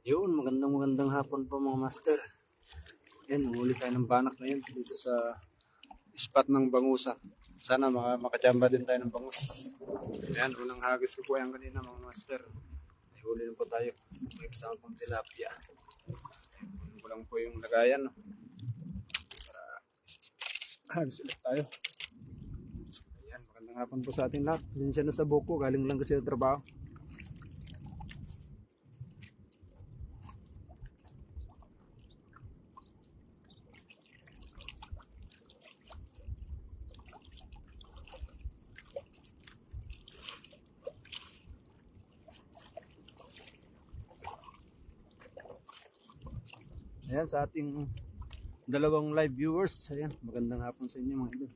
Yun, magandang hapon po mga master. Yan, muli tayo ng banak ngayon dito sa spot ng bangusan. Sana makachamba din tayo ng bangus. Ayan, unang hagis ko po yan kanina mga master. May huli na po tayo. May kasama pang tilapia. Ayan ko lang po yung lagayan. No? Para hagis ulit tayo. Ayan, magandang hapon po sa ating lahat. Pasensya na sa buko, galing lang kasi yung trabaho. Ayan, sa ating dalawang live viewers, ayan, magandang hapon sa inyo mga idol.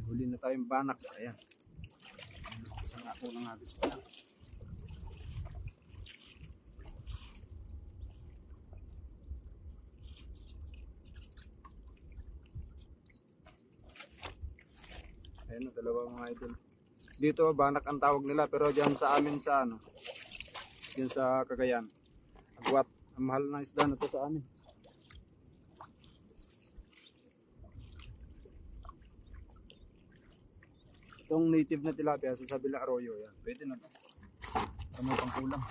Huli na tayong banak, ayan. Isang ako ng hagis pa lang. Ayan, dalawa mga idol. Dito banak ang tawag nila, pero diyan sa amin sa ano, diyan sa Cagayan, agwat. Ang mahal ng isda na to sa amin. Itong native na tilapia sa Sabila Arroyo, yan. Pwede na to. May pangkulang.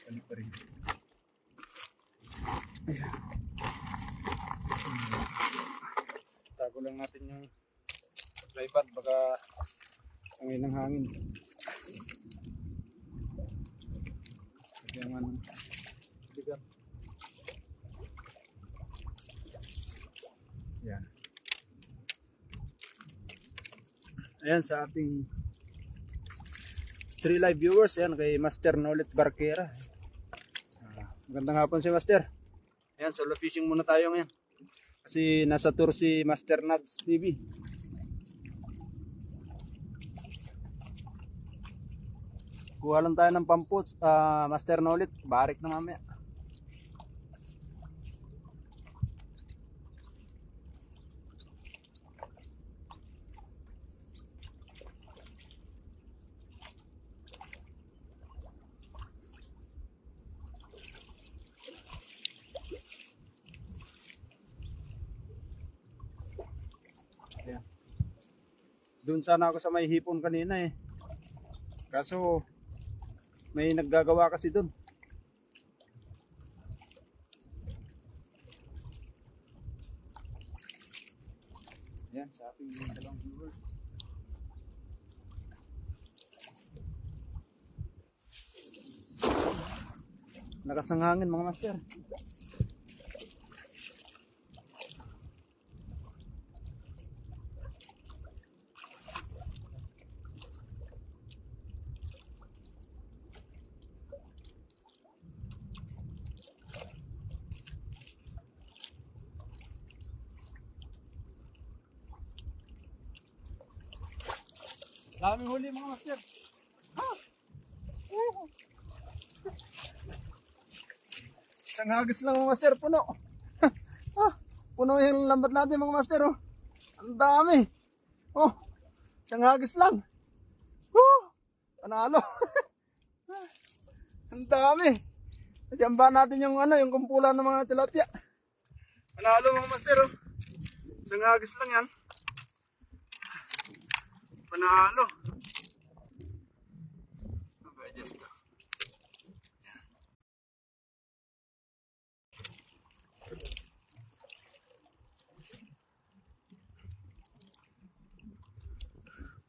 Balik pa rin. Ayan. Tago lang natin yung tripod, baka hangin ng hangin. Kaya nga nang bigat. Yan. Ayan sa ating 3 live viewers, yan kay Master Nolet Barquera. Magandang hapon si Master. Ayan, solo fishing muna tayo ngayon. Kasi nasa tour si Master Nads TV. Kuha lang tayo ng pampus, Master Nolet, barik na mamaya. Ayan. Doon sana ako sa may hipon kanina eh. Kaso may naggagawa kasi doon. Ayan, sa ating dalawang viewers. Lakas ng hangin mga master. Daming huli mga master. Ha? Isang hagis lang mga master, puno. Puno yung lambat natin mga master. Oh. Ang dami. Oh, isang hagis lang. Panalo. Ang dami. Siyamba natin yung ano, yung kumpulan ng mga tilapia. Panalo mga master. Oh. Isang hagis lang yan. Panalo. Just go.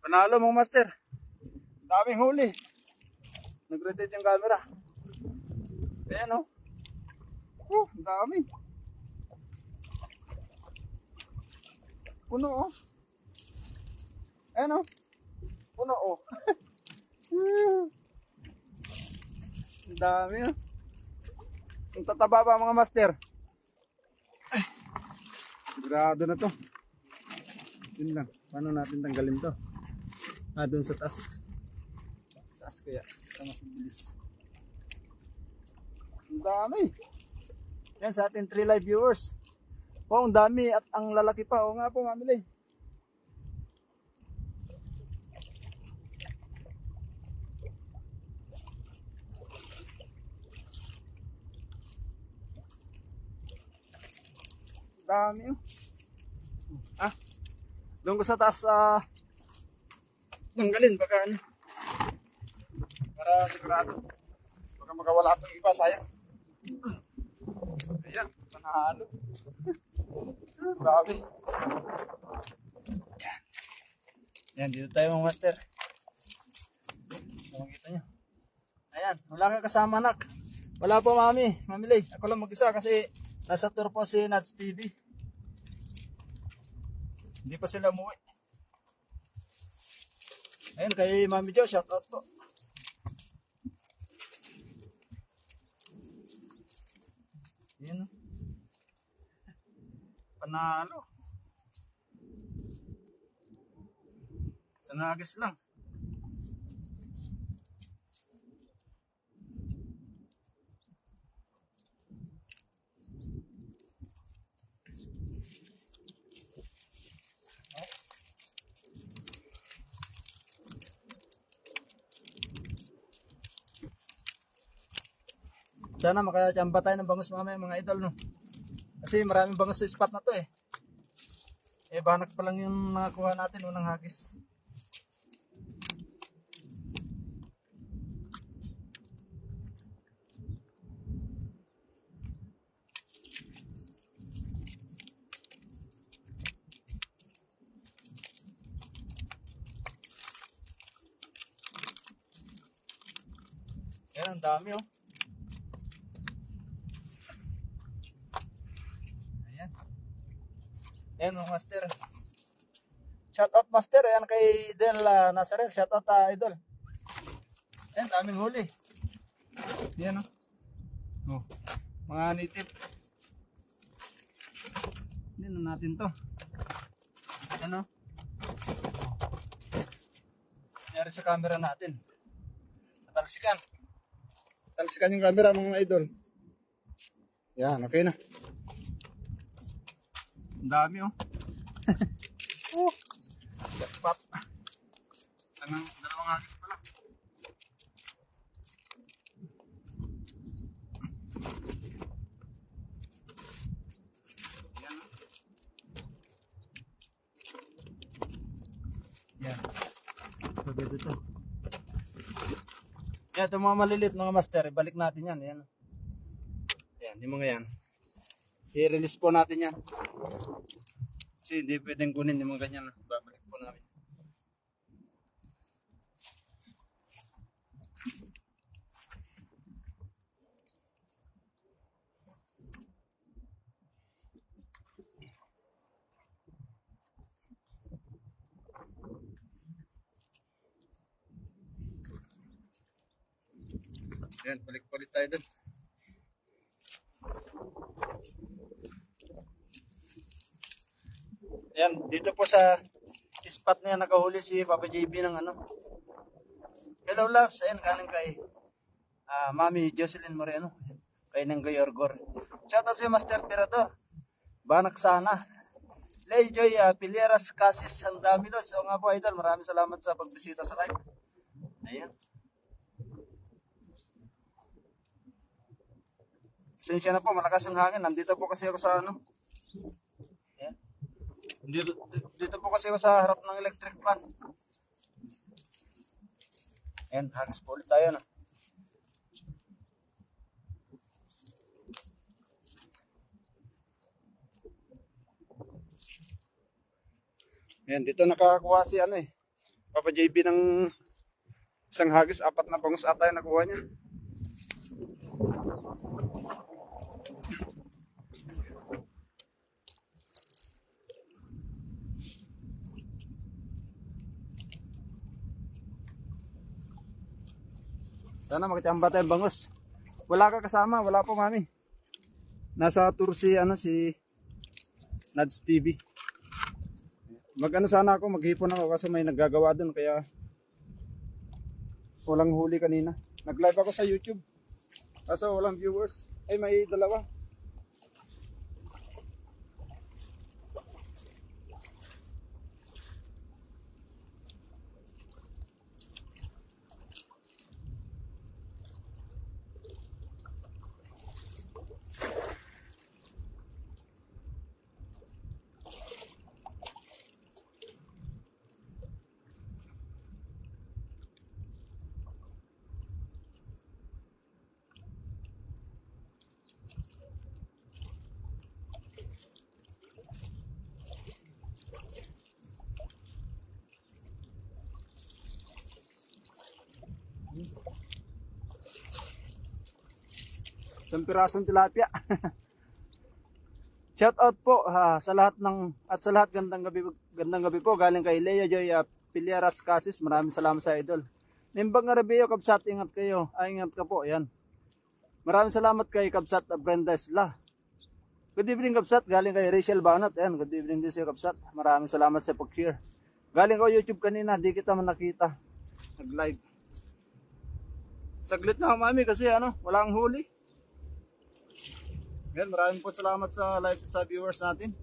Panalo mga master. Daming huli. Nag-rotate yung camera. Ayan o. Ang dami. Puno o. Ayan o. Puno o. Ang dami o. Ang tataba pa mga master. Sigurado na to. Yun lang. Paano natin tanggalin to? Doon sa taas. Taas kaya. Ito mas bilis. Ang dami. Yan sa ating 3 live viewers. Oh, ang dami at ang lalaki pa. Oo nga po, mamili. Dami oh. Ah, doon ko sa taas tanggalin baka ano. Para sigurado. Baka makawala itong iba, sayang. Ayan, panalo. Grabe. Yan. Yan, dito tayo mga master. Makikita nyo. Ayan, wala ka kasama anak. Wala po mami, mamili. Ako lang mag-isa kasi nasa tour po si Nats TV. Hindi pa sila umuwi. Ayan, kay Mami Jo, shout out po. Ayan. Panalo. Sanagis lang. Sana makachamba tayo ng bangus mamaya mga idol, no? Kasi maraming bangus sa spot na to eh. Eh banak pa lang yung nakakuha natin unang hagis. Yan, ang dami oh. Ayan mga master. Shout out master. Ayan kay Del Nazarel. Shout out idol. Ayan daming huli. Ayan oh. Mga native. Hindi na natin to. Ayan oh. Nangyari sa camera natin. Natalsikan. Natalsikan yung camera mga idol. Yan okay na. Ang dami oh. Jackpot. Sangang dalawang hagis pala. Yan oh. Yan. Pagod ito. Yan, itong mga malilit mga master, ibalik natin yan. Yan. Yan, yung mga yan. I-release po natin yan. Kasi hindi pwedeng kunin yung mga ganyan. Babalik po namin. Yan, balik-balik tayo dun. Yan, dito po sa spot na yan, nakahuli si Papa JB ng ano. Hello loves, ayan galing kay Mami Jocelyn Moreno. Kay Nanggoy Orgor. Shoutout si Master Tirador. Banak sana. Leyjoy Pilieras Casis Andamilos. O nga po idol, maraming salamat sa pagbisita sa live. Ayan. Sensya na po, malakas yung hangin. Nandito po kasi ako sa ano. Ayan. Dito po kasi ako sa harap ng electric fan. Ayan, hagis po ulit tayo na. Ayan, dito nakakuha si ano eh. Papa JB ng isang hagis, 4 na bangus ata yung nakuha niya. Sana makachamba tayong bangus. Wala ka kasama, wala po mami. Nasa tour si ano si Nads TV. Mag-ano sana ako, maghipon ako kasi may naggagawa doon kaya walang huli kanina. Nag-live ako sa YouTube. Kaso walang viewers. Ay may dalawa. Isang pirasong tilapia. Shout out po sa lahat sa lahat gandang gabi po galing kay Lea Joy Piliaras Casis. Maraming salamat sa idol. Nimbang nga Rabio Kabsat, ingat kayo. Ingat ka po. Yan. Maraming salamat kay Kabsat Brenda Isla. Good evening Kabsat, galing kay Rachel Banat. Yan, good evening din sa Kabsat. Maraming salamat sa pag-share. Galing ko YouTube kanina, di kita man nakita. Nag-live. Saglit na mami kasi walang huli. Yan, maraming po salamat sa live sa viewers natin.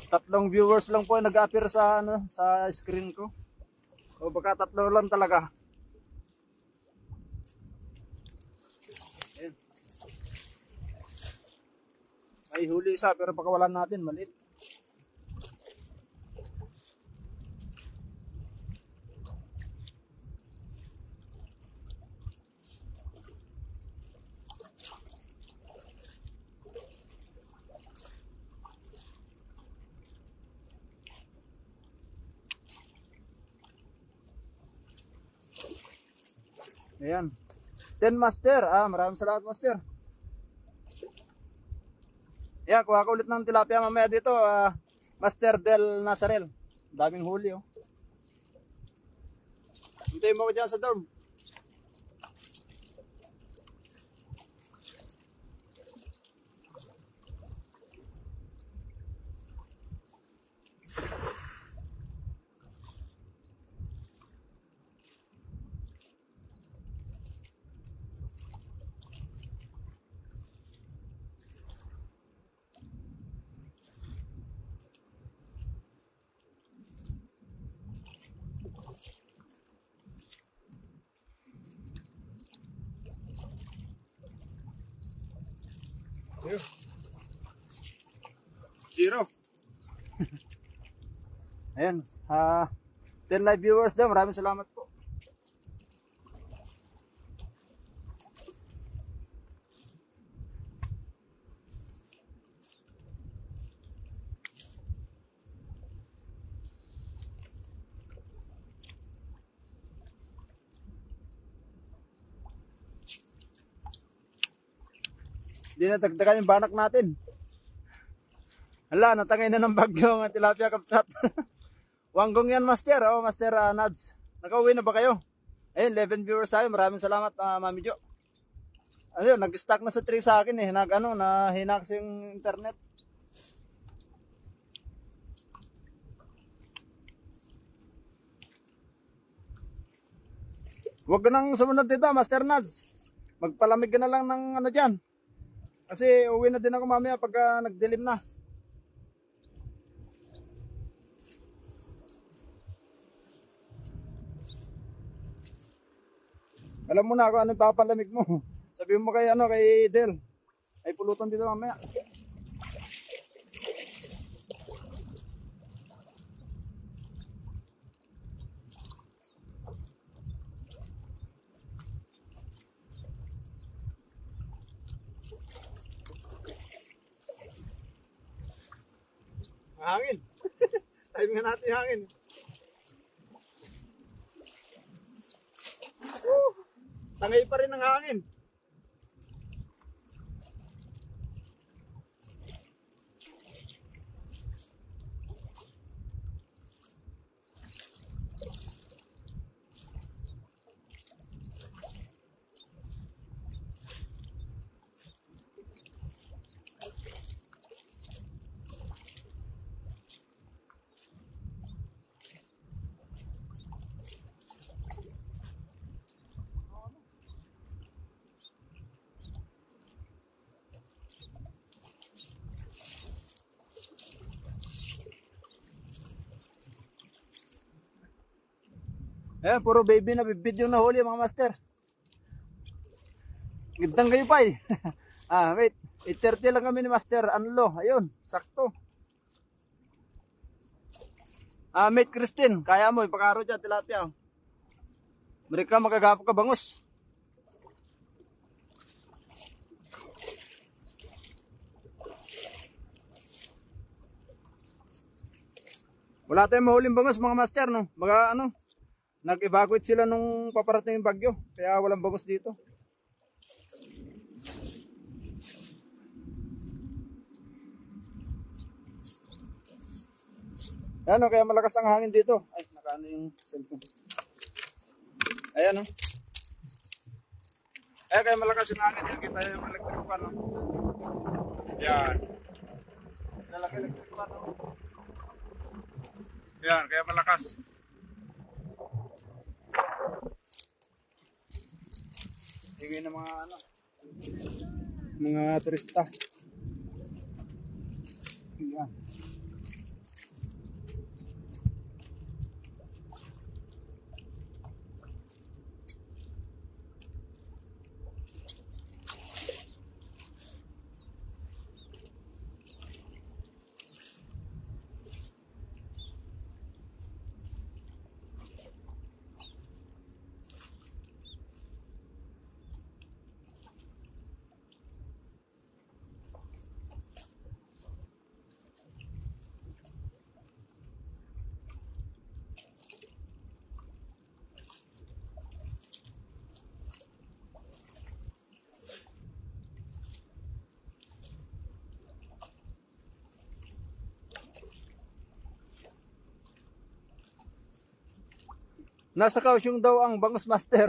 Tatlong viewers lang po nag-appear sa sa screen ko. O baka tatlo lang talaga. Ayan. May huli isa pero pakawalan natin, maliit. Ayan. 10 master. Maraming salamat master. Ayan, kuha ko ulit ng tilapia mamaya dito. Master Del Nazarel. Daming huli oh. Hintayin mo ko dyan sa dorm. Zero. Ayan. 10 live viewers daw. Maraming salamat po. Hindi na dagdagan yung banak natin. Hala, natangay na ng bagyo ng tilapia Kabsat. Wanggong yan master. Master Nads. Nakauwi na ba kayo? Ayun, 11 viewers tayo. Maraming salamat Mami Jo. Nag-stack na sa 3 sa akin eh. Nahina kasi yung internet. Huwag ka nang sumunod dito, Master Nads. Magpalamig ka na lang ng dyan. Kasi uwi na din ako mamaya pagka nagdilim na. Alam mo na kung ano papalamig mo. Sabihin mo kay Del. Ay pulutan dito mamaya. Hangin. Time nga natin hangin. Tangay pa rin ang hangin. Ayan, puro baby na video na huli mga master. Gandang kayo pa eh. Wait. 8:30 lang kami ni Master Anlo. Ayun, sakto. Mate Christine, kaya mo, ipakaro dyan, tilapia. Mereka magagapo ka bangus. Wala tayong mahuling bangus mga master, no? Nag-evacuate sila nung paparating yung bagyo. Kaya walang bangus dito. Ayan o, kaya malakas ang hangin dito. Ay, nakaano yung cellphone. Ayan o. Ayan, kaya malakas yung hangin. Yan, kita yung electric fan o. Yan. Lalaki electric fan o. Yan, kaya malakas. Hingin ng mga ano, mga turista. Yan. Nasa Kaohsiung daw ang bangus, master.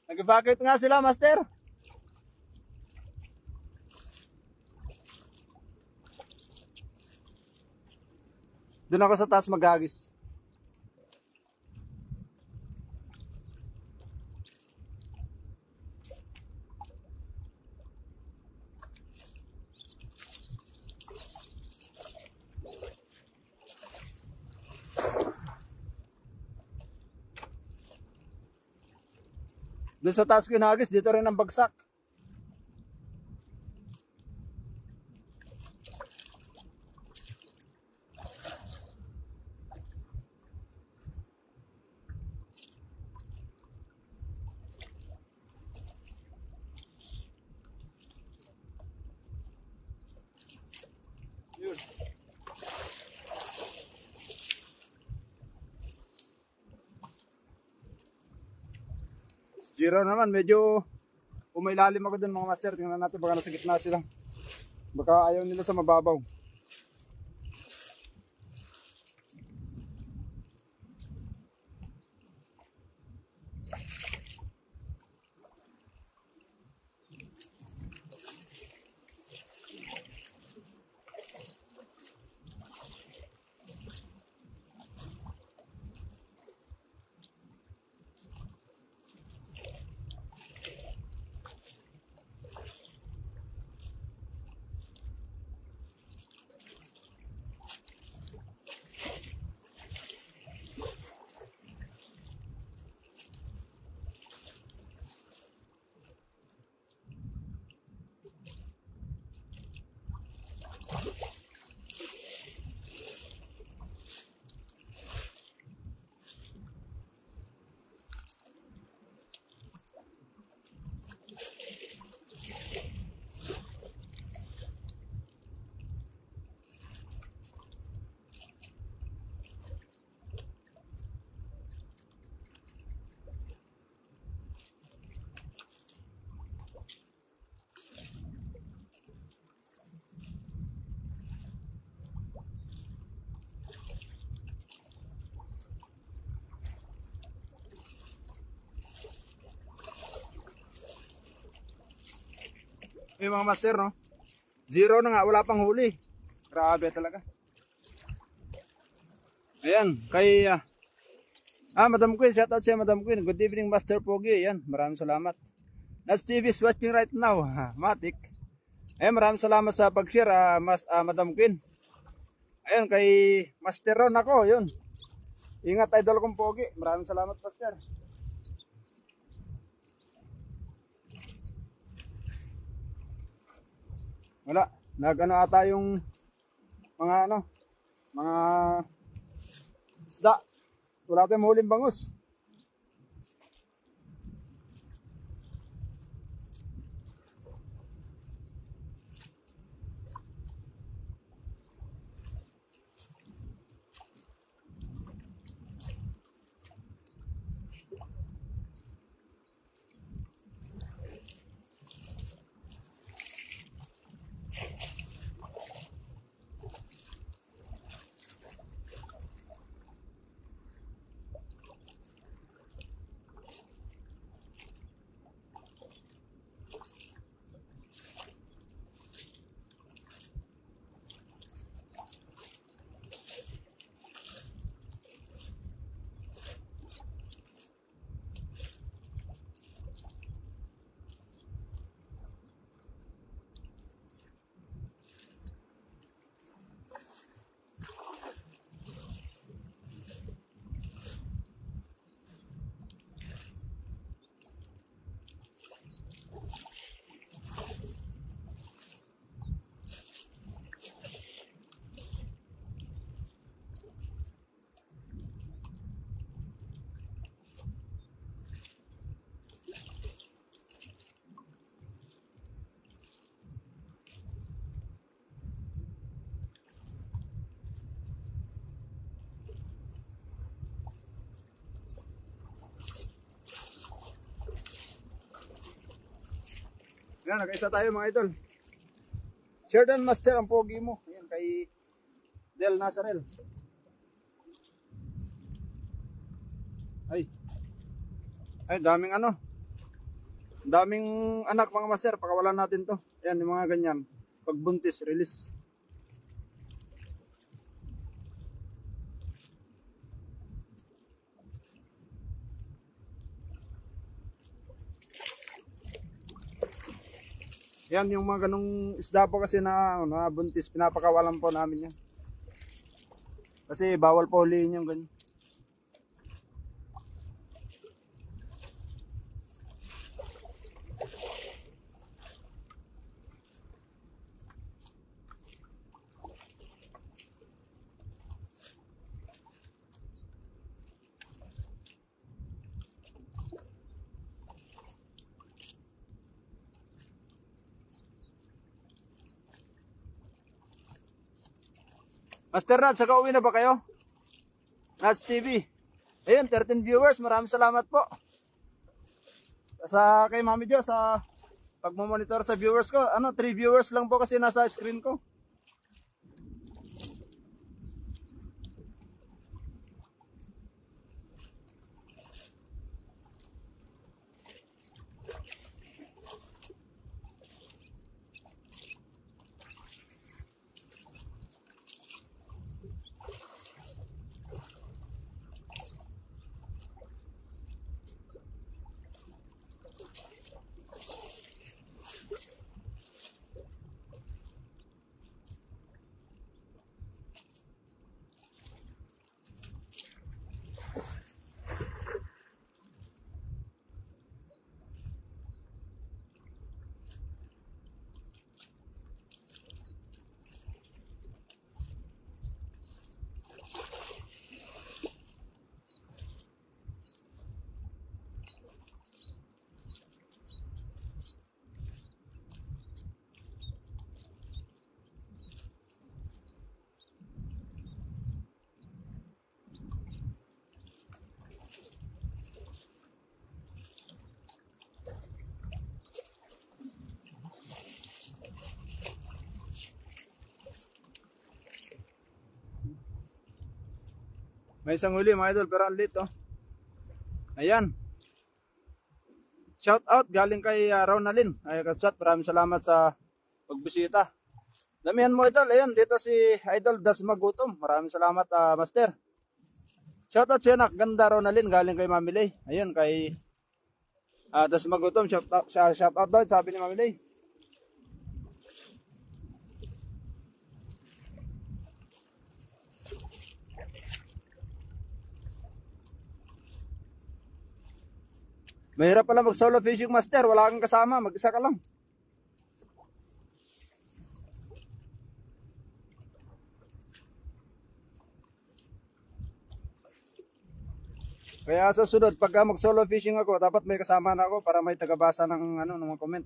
Nag-evacuate nga sila, master. Doon ako sa taas maghagis. Doon sa taas ko hinagis, dito rin ang bagsak. Yun. Zero naman, medyo umailalim ako dun mga master. Tingnan natin baka nasa gitna sila. Baka ayaw nila sa mababaw. Yung mga master, no? Zero na nga, wala pang huli. Grabe talaga. Ayan, kay Madam Queen, shout out siya Madam Queen. Good evening Master Pogi. Ayan, maraming salamat. Nas TV is watching right now. Matik. Ayan, maraming salamat sa pag-share, Madam Queen. Ayan, kay Master Ron ako, yun. Ingat idol kong Pogi. Maraming salamat, Master. Wala, nag-ano ata yung mga mga isda. Wala tayong huling bangus. Yan, nag-isa tayo mga idol. Sheridan Master ang pogi mo. Ayan, kay Del Nazarel. Ay, daming ano. Daming anak mga master. Pakawalan natin to. Ayan, yung mga ganyan. Pagbuntis, release. Yan, yung mga ganong isda po kasi na buntis, pinapakawalan po namin yan. Kasi bawal po huliin yung ganyan. Master Nats, saka uwi na ba kayo? Nats TV. Ayun, 13 viewers. Maraming salamat po. Sa kay Mami Jo, sa pagmamonitor sa viewers ko. 3 viewers lang po kasi nasa screen ko. May isang huli mga idol, pero ang lit oh. Ayan. Shout out galing kay Ronalyn. Ay katsat, maraming salamat sa pagbisita. Damihan mo idol. Ayan, dito si Idol Dasmagutom. Maraming salamat Master. Shout out sa anak, ganda Ronalyn galing kay Mami Lay. Ayun kay Dasmagutom, shout out daw, sabi ni Mami Lay. Mahirap pala mag solo fishing master, wala kang kasama, mag-isa ka lang. Kaya sa sunod, pagka mag solo fishing ako, dapat may kasama na ako para may tagabasa ng ng mga comment.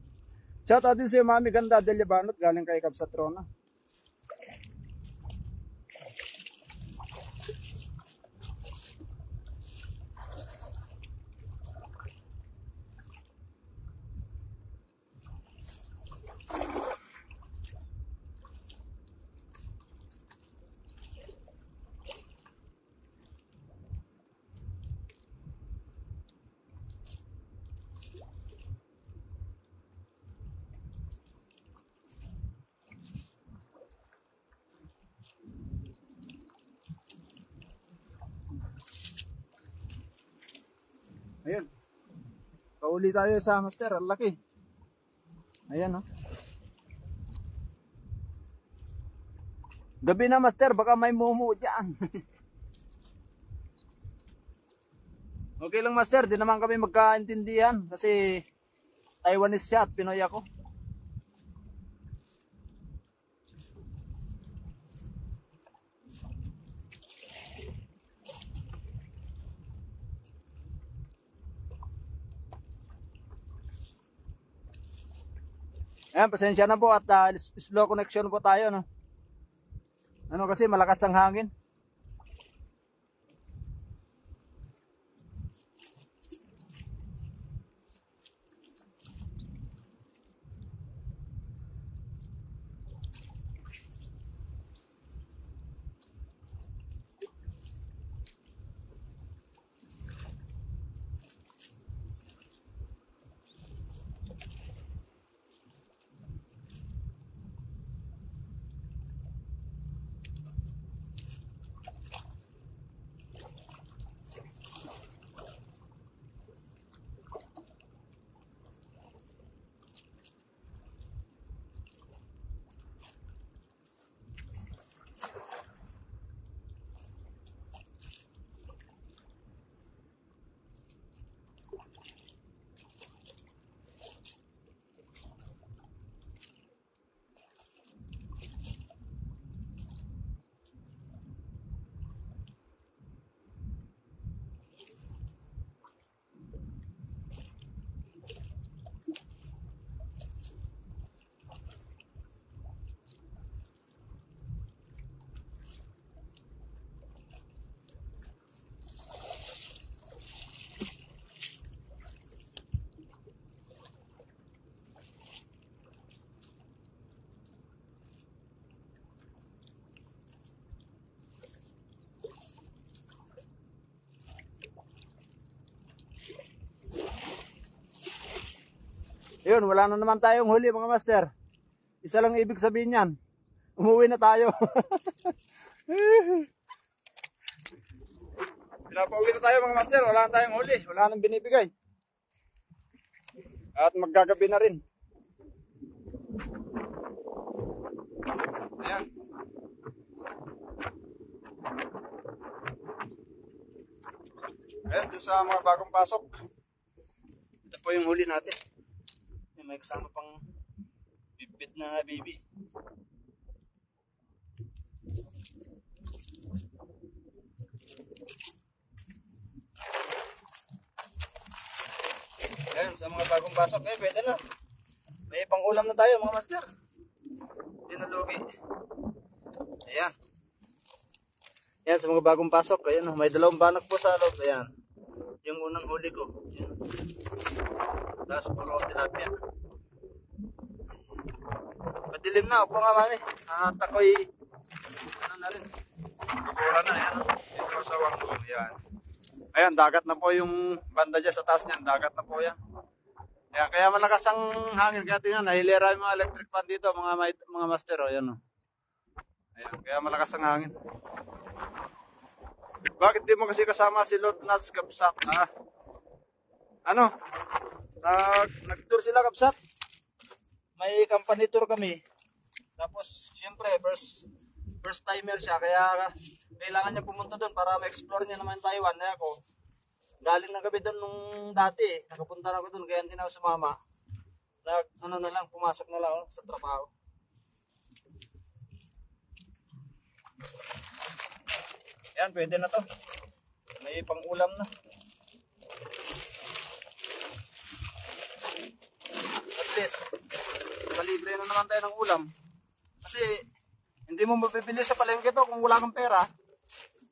Shout out din si Mami Ganda Del Libanot, galing kay Kabsatrona. Ayun. Pauli tayo sa master, ang laki. Ayan oh. Gabi na master, baka may mumu dyan. Okay lang master, di naman kami magkaintindihan kasi Taiwanese siya at Pinoy ako. Ayan, pasensya na po at slow connection po tayo, no? Kasi malakas ang hangin. Ayun, wala na naman tayong huli mga master. Isa lang ibig sabihin yan. Umuwi na tayo. Pinapauwi na tayo mga master. Wala na tayong huli. Wala nang binibigay. At maggagabi na rin. Ayan. Ayan, doon sa mga bagong pasok. Ito po yung huli natin. May kasama pang bibit na baby. Ayan, sa mga bagong pasok, pwede na. May pang ulam na tayo mga master. Dinulugi. Ayan. Ayan, sa mga bagong pasok. Ayan, may dalawang banak po sa loob. Ayan. Yung unang huli ko. Ayan. Tapos puro tilapia. Madilim na. Upo nga mami. At ako'y ano na rin. Kabura na. Ayan. Dito sa wangko. Ayan. Ayan, dagat na po yung banda dyan sa taas niyan. Dagat na po yan. Ayan, kaya malakas ang hangin. Kaya tingnan, nahilera yung mga electric fan dito. Mga master. O, ayan o. Ayan, kaya malakas ang hangin. Bakit di mo kasi kasama si Lotnats Kapsat? Ano? Nag-tour sila Kapsat. May company tour kami. Tapos, syempre, first timer siya. Kaya kailangan niya pumunta doon para ma-explore niya naman Taiwan. Kaya ako, galing na kami doon nung dati. Nakapunta na ako doon, kaya hindi na ako sumama. Pumasok na lang sa trabaho. Yan, pwede na to. May pang-ulam na. At least, malibre na naman tayo ng ulam. Kasi, hindi mo mabibili sa palengke to kung wala kang pera.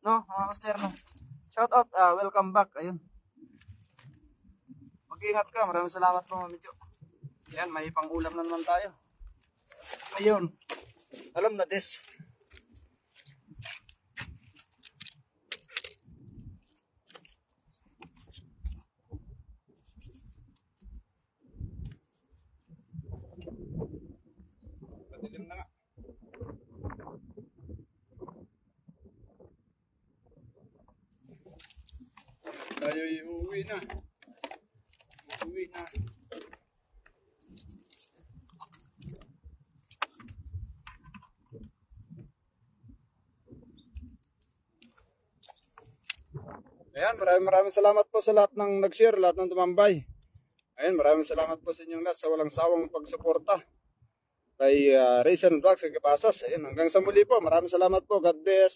No, mga master, no? Shout out, welcome back. Ayun. Mag-ingat ka. Maraming salamat po, Mami Jo. Yan, may pang-ulam na naman tayo. Ayun. Alam na this. Madilim na nga. Tayo'y uuwi na. Uuwi na. Ayan, maraming salamat po sa lahat ng nag-share, lahat ng tumambay. Ayan, maraming salamat po sa inyong lahat sa walang sawang pagsuporta kay Raisin Vlogs, kay Kapasas. Ayan, hanggang sa muli po. Maraming salamat po. God bless.